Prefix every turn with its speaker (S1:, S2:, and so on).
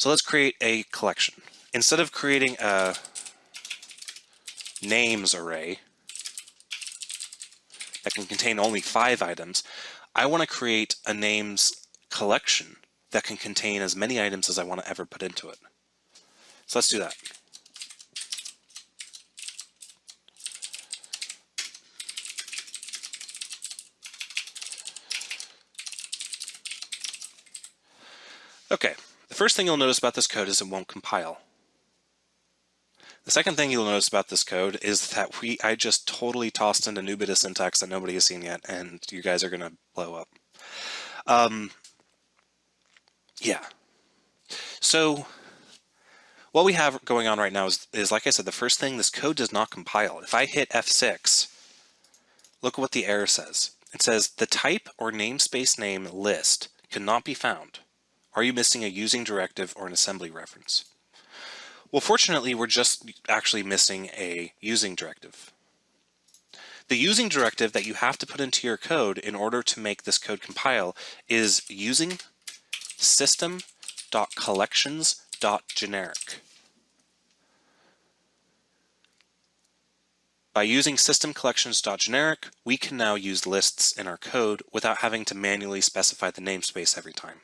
S1: So let's create a collection. Instead of creating a names array that can contain only 5 items, I want to create a names collection that can contain as many items as I want to ever put into it. So let's do that. Okay, the first thing you'll notice about this code is it won't compile. The second thing you'll notice about this code is that I just totally tossed in a new bit of syntax that nobody has seen yet, and you guys are going to blow up. Yeah. So what we have going on right now is, like I said, the first thing, this code does not compile. If I hit F6, look what the error says. It says the type or namespace name list cannot be found. Are you missing a using directive or an assembly reference? Well, fortunately, we're just actually missing a using directive. The using directive that you have to put into your code in order to make this code compile is using system.collections.generic. By using system.collections.generic, we can now use lists in our code without having to manually specify the namespace every time.